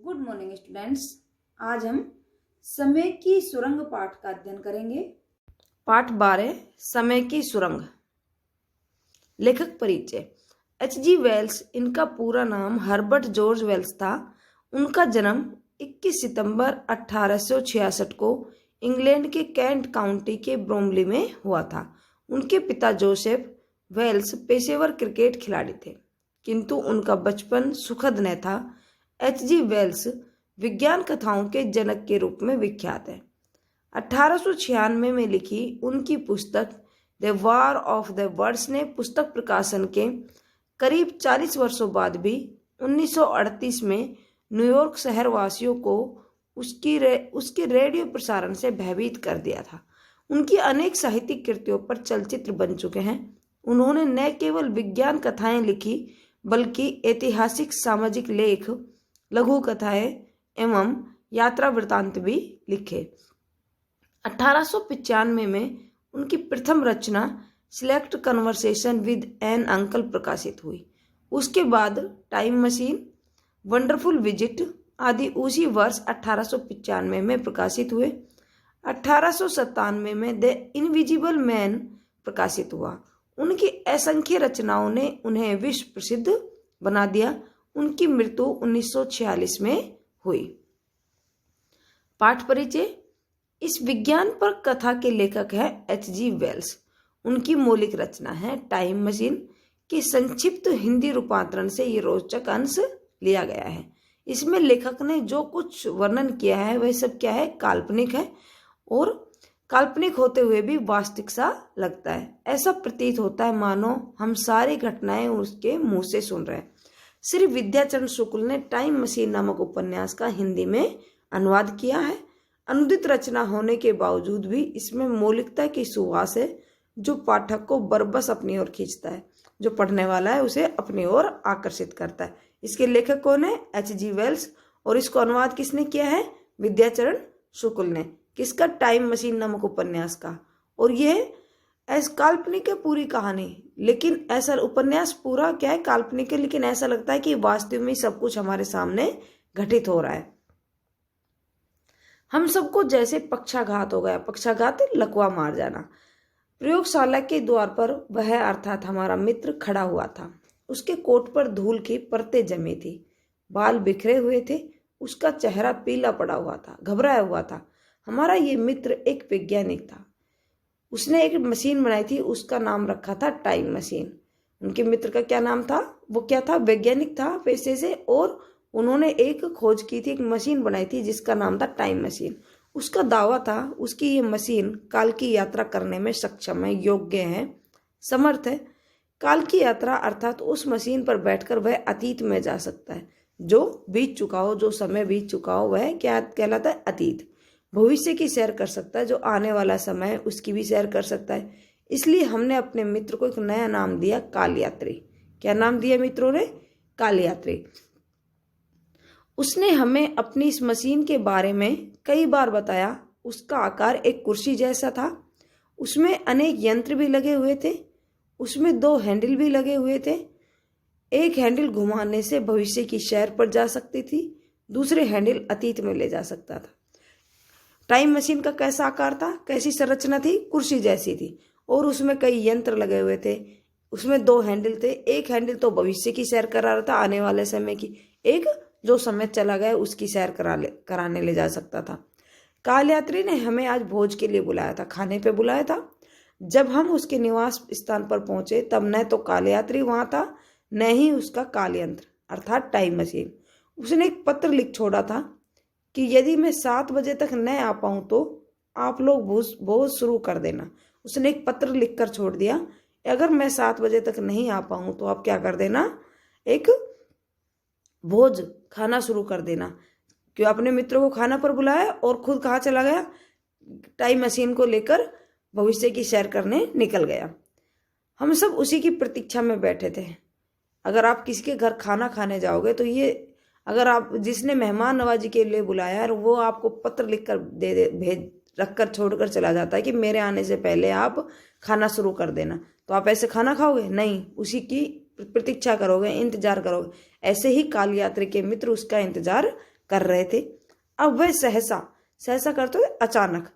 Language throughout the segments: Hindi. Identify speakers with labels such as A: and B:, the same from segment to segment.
A: Good morning students. आज हम समय की सुरंग पाठ का अध्ययन करेंगे।
B: पाठ 12 समय की सुरंग। लेखक परिचय। H.G. वेल्स, इनका पूरा नाम हर्बर्ट जॉर्ज वेल्स था। उनका जन्म 21 सितंबर 1866 को इंग्लैंड के कैंट काउंटी के ब्रोमली में हुआ था। उनके पिता जोसेफ वेल्स पेशेवर क्रिकेट खिलाड़ी थे, किंतु उनका बचपन सुखद न था। H.G. वेल्स विज्ञान कथाओं के जनक के रूप में विख्यात है। 1896 में लिखी उनकी पुस्तक the war of the words ने पुस्तक प्रकाशन के करीब 40 वर्षों बाद भी 1938 में न्यूयॉर्क शहरवासियों को उसके रेडियो प्रसारण से भयभीत कर दिया था। उनकी अनेक साहित्यिक कृतियों पर चलचित्र बन चुके हैं। उन्होंने न केवल विज्ञान कथाएं लिखी बल्कि ऐतिहासिक, सामाजिक लेख, लघु कथाएं एवं यात्रा वृत्तांत भी लिखे। 1895 में उनकी प्रथम रचना select conversation with an uncle प्रकाशित हुई। उसके बाद टाइम मशीन, वंडरफुल विजिट आदि उसी वर्ष 1895 में प्रकाशित हुए। 1897 में द इनविजिबल मैन प्रकाशित हुआ। उनकी असंख्य रचनाओं ने उन्हें विश्व प्रसिद्ध बना दिया। उनकी मृत्यु 1946 में हुई। पाठ परिचय। इस विज्ञान पर कथा के लेखक है H.G. वेल्स। उनकी मौलिक रचना है टाइम मशीन के संक्षिप्त हिंदी रूपांतरण से ये रोचक अंश लिया गया है। इसमें लेखक ने जो कुछ वर्णन किया है वह सब क्या है, काल्पनिक है, और काल्पनिक होते हुए भी वास्तविक सा लगता है। ऐसा प्रतीत होता है मानो हम सारी घटनाएं उसके मुंह से सुन रहे हैं। श्री विद्याचरण शुक्ल ने टाइम मशीन नामक उपन्यास का हिंदी में अनुवाद किया है। अनुदित रचना होने के बावजूद भी इसमें मौलिकता की सुवास है जो पाठक को बरबस अपनी ओर खींचता है, जो पढ़ने वाला है उसे अपनी ओर आकर्षित करता है। इसके लेखक कौन है? H.G. वेल्स। और इसको अनुवाद किसने किया है? विद्याचरण शुक्ल ने। किसका? टाइम मशीन नामक उपन्यास का। और यह काल्पनिक है पूरी कहानी, लेकिन ऐसा उपन्यास पूरा क्या है, काल्पनिक है, लेकिन ऐसा लगता है कि वास्तव में सब कुछ हमारे सामने घटित हो रहा है। हम सबको जैसे पक्षाघात हो गया। पक्षाघात लकवा मार जाना। प्रयोगशाला के द्वार पर वह अर्थात हमारा मित्र खड़ा हुआ था। उसके कोट पर धूल की परतें जमी थी, बाल बिखरे हुए थे, उसका चेहरा पीला पड़ा हुआ था, घबराया हुआ था। हमारा ये मित्र एक वैज्ञानिक था। उसने एक मशीन बनाई थी, उसका नाम रखा था टाइम मशीन। उनके मित्र का क्या नाम था? वो क्या था? वैज्ञानिक था पेशे से, और उन्होंने एक खोज की थी, एक मशीन बनाई थी जिसका नाम था टाइम मशीन। उसका दावा था उसकी ये मशीन काल की यात्रा करने में सक्षम है, योग्य है, समर्थ है। काल की यात्रा अर्थात उस मशीन पर बैठकर वह अतीत में जा सकता है। जो बीत चुका हो, जो समय बीत चुका हो, वह क्या कहलाता है? अतीत। भविष्य की सैर कर सकता है, जो आने वाला समय है उसकी भी सैर कर सकता है। इसलिए हमने अपने मित्र को एक नया नाम दिया, काल यात्री। क्या नाम दिया मित्रों ने? काल यात्री। उसने हमें अपनी इस मशीन के बारे में कई बार बताया। उसका आकार एक कुर्सी जैसा था, उसमें अनेक यंत्र भी लगे हुए थे, उसमें 2 हैंडल भी लगे हुए थे। एक हैंडल घुमाने से भविष्य की सैर पर जा सकती थी, दूसरे हैंडल अतीत में ले जा सकता था। टाइम मशीन का कैसा आकार था, कैसी संरचना थी? कुर्सी जैसी थी, और उसमें कई यंत्र लगे हुए थे। उसमें 2 हैंडल थे। एक हैंडल तो भविष्य की सैर करा रहा था, आने वाले समय की। एक जो समय चला गया उसकी सैर कराने ले जा सकता था। काल यात्री ने हमें आज भोज के लिए बुलाया था, खाने पे बुलाया था। जब हम उसके निवास स्थान पर पहुंचे तब न तो काल यात्री वहां था, न ही उसका काल यंत्र अर्थात टाइम मशीन। उसने एक पत्र लिख छोड़ा था कि यदि मैं 7 बजे तक न आ पाऊं तो आप लोग भोज शुरू कर देना। उसने एक पत्र लिखकर छोड़ दिया, अगर मैं 7 बजे तक नहीं आ पाऊं तो आप क्या कर देना, एक भोज खाना शुरू कर देना। क्यों? अपने मित्रों को खाना पर बुलाया और खुद कहाँ चला गया? टाइम मशीन को लेकर भविष्य की सैर करने निकल गया। हम सब उसी की प्रतीक्षा में बैठे थे। अगर आप किसी के घर खाना खाने जाओगे तो ये, अगर आप जिसने मेहमान नवाजी के लिए बुलाया है वो आपको पत्र लिखकर भेज रखकर छोड़कर चला जाता है कि मेरे आने से पहले आप खाना शुरू कर देना, तो आप ऐसे खाना खाओगे? नहीं, उसी की प्रतीक्षा करोगे, इंतजार करोगे। ऐसे ही काल यात्री के मित्र उसका इंतजार कर रहे थे। अब वह सहसा, सहसा करते हुए अचानक,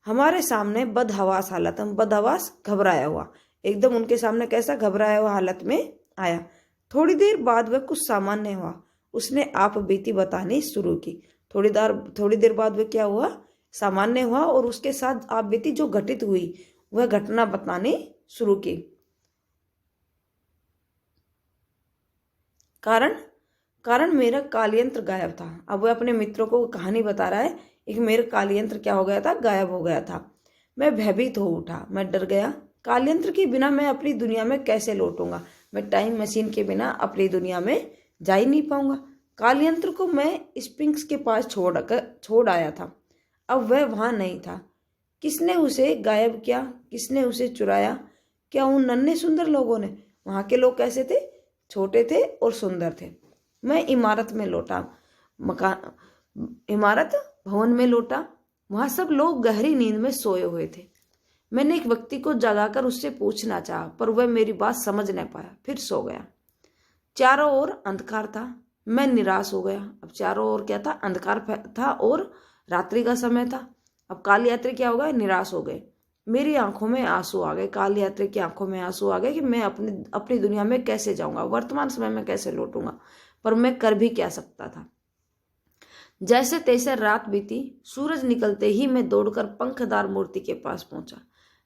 B: हमारे सामने बदहवास हालत में, बदहवास घबराया हुआ, एकदम उनके सामने कैसा घबराया हुआ हालत में आया। थोड़ी देर बाद वह कुछ सामान्य हुआ, उसने आप बीती बतानी शुरू की। थोड़ी देर बाद वह क्या हुआ, सामान्य हुआ और उसके साथ आप बीती जो घटित हुई वह घटना बतानी शुरू की। कारण मेरा कालयंत्र गायब था। अब वह अपने मित्रों को कहानी बता रहा है, एक मेरा कालयंत्र क्या हो गया था, गायब हो गया था। मैं भयभीत हो उठा, मैं डर गया। कालयंत्र के बिना मैं अपनी दुनिया में कैसे लौटूंगा, मैं टाइम मशीन के बिना अपनी दुनिया में जा ही नहीं पाऊंगा। कालयंत्र को मैं स्पिंक्स के पास छोड़ आया था, अब वह वहां नहीं था। किसने उसे गायब किया, किसने उसे चुराया? क्या उन नन्हे सुंदर लोगों ने? वहां के लोग कैसे थे? छोटे थे और सुंदर थे। मैं इमारत में लौटा, इमारत भवन में लौटा। वहां सब लोग गहरी नींद में सोए हुए थे। मैंने एक व्यक्ति को जगाकर उससे पूछना चाहा, पर वह मेरी बात समझ न पाया, फिर सो गया। चारों ओर अंधकार था। मैं निराश हो गया। अब चारों ओर क्या था, अंधकार था और रात्रि का समय था। अब काल यात्री क्या हो गए, निराश हो गए। मेरी आंखों में आंसू आ गए, काल यात्री की आंखों में आंसू आ गए कि मैं अपनी दुनिया में कैसे जाऊंगा, वर्तमान समय में कैसे लौटूंगा। पर मैं कर भी क्या सकता था। जैसे तैसे रात बीती। सूरज निकलते ही मैं दौड़कर पंखदार मूर्ति के पास पहुंचा।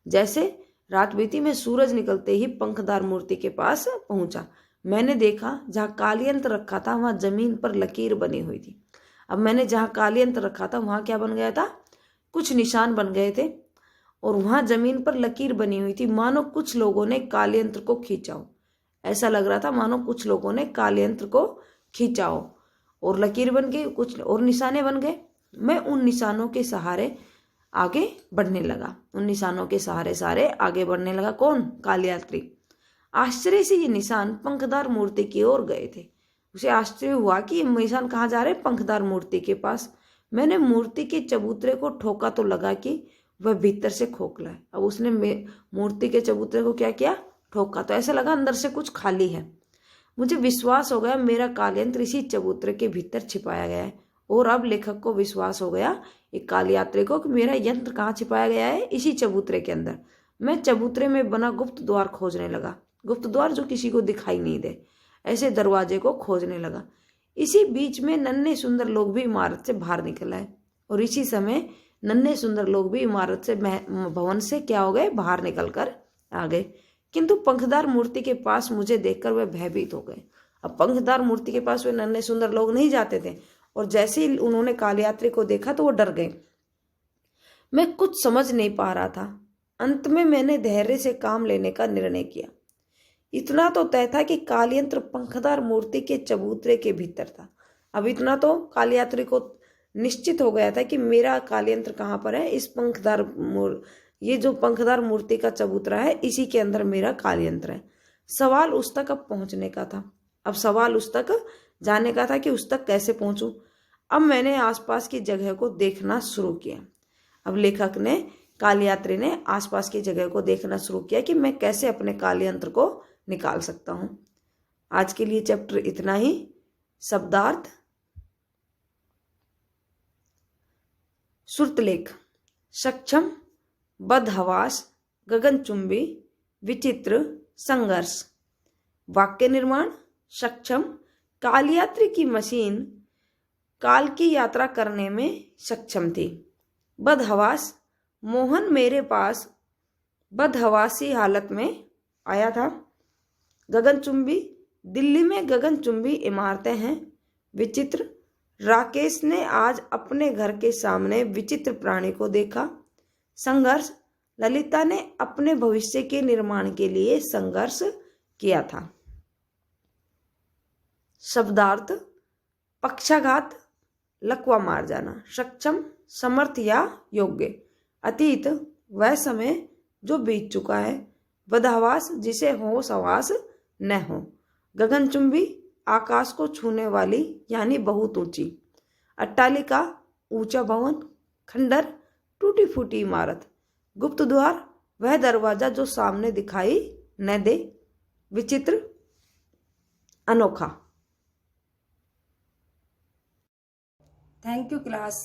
B: जैसे रात बीती, मैं सूरज निकलते ही पंखदार मूर्ति के पास पहुंचा। मैंने देखा जहां कालयंत्र रखा था वहां जमीन पर लकीर बनी हुई थी। अब मैंने जहां कालयंत्र रखा था वहां क्या बन गया था, कुछ निशान बन गए थे और वहां जमीन पर लकीर बनी हुई थी, मानो कुछ लोगों ने कालयंत्र को खींचा हो। ऐसा लग रहा था मानो कुछ लोगों ने कालयंत्र को खींचा हो और लकीर बन गई, कुछ और निशाने बन गए। मैं उन निशानों के सहारे आगे बढ़ने लगा, उन निशानों के सहारे आगे बढ़ने लगा। कौन? कालयात्री। आश्चर्य से ये निशान पंखदार मूर्ति की ओर गए थे। उसे आश्चर्य हुआ कि ये निशान कहाँ जा रहे? पंखदार मूर्ति के पास। मैंने मूर्ति के चबूतरे को ठोका तो लगा कि वह भीतर से खोखला है। अब उसने मूर्ति के चबूतरे को क्या किया? ठोका, तो ऐसा लगा अंदर से कुछ खाली है। मुझे विश्वास हो गया मेरा कालयंत्र इसी चबूतरे के भीतर छिपाया गया है। और अब लेखक को विश्वास हो गया, एक काल यात्री को, कि मेरा यंत्र कहाँ छिपाया गया है? इसी चबूतरे के अंदर। मैं चबूतरे में बना गुप्त द्वार खोजने लगा, गुप्त द्वार जो किसी को दिखाई नहीं दे, ऐसे दरवाजे को खोजने लगा। इसी बीच में नन्हे सुंदर लोग भी इमारत से बाहर निकल आए और इसी समय नन्हे सुंदर लोग भी इमारत से, भवन से क्या हो गए? बाहर निकल कर आ गए। किंतु पंखदार मूर्ति के पास मुझे देखकर वे भयभीत हो गए। अब पंखदार मूर्ति के पास वे नन्हे सुंदर लोग नहीं जाते थे और जैसे ही उन्होंने कालयात्री को देखा तो वो डर गए। मैं कुछ समझ नहीं पा रहा था। अंत में मैंने धैर्य से काम लेने का निर्णय किया। इतना तो तय था कि कालयंत्र पंखदार मूर्ति के चबूतरे के भीतर था। अब इतना तो कालयात्री को निश्चित हो गया था कि मेरा कालयंत्र कहाँ पर है, इस ये जो पंखदार मूर्ति का चबूतरा है इसी के अंदर मेरा कालयंत्र है। सवाल उस तक अब पहुंचने का था। अब सवाल उस तक जाने का था कि उस तक कैसे पहुंचूं। अब मैंने आसपास की जगह को देखना शुरू किया। अब लेखक ने, कालयात्री ने आसपास की जगह को देखना शुरू किया कि मैं कैसे अपने कालयंत्र को निकाल सकता हूं। आज के लिए चैप्टर इतना ही। शब्दार्थ, श्रुतलेख, सक्षम, बदहवास, गगनचुंबी, विचित्र, संघर्ष। वाक्य निर्माण, सक्षम, कालयात्री की मशीन काल की यात्रा करने में सक्षम थी। बदहवास, मोहन मेरे पास बदहवासी हालत में आया था। गगनचुंबी, दिल्ली में गगनचुंबी इमारतें हैं। विचित्र, राकेश ने आज अपने घर के सामने विचित्र प्राणी को देखा। संघर्ष, ललिता ने अपने भविष्य के निर्माण के लिए संघर्ष किया था। शब्दार्थ, पक्षाघात, लकवा मार जाना। सक्षम, समर्थ या योग्य। अतीत, वह समय जो बीत चुका है। बदहवास, जिसे होश हवास न हो। गगनचुंबी, आकाश को छूने वाली यानी बहुत ऊंची। अट्टालिका, ऊंचा भवन। खंडर, टूटी फूटी इमारत। गुप्त द्वार, वह दरवाजा जो सामने दिखाई न दे। विचित्र, अनोखा।
A: Thank you class.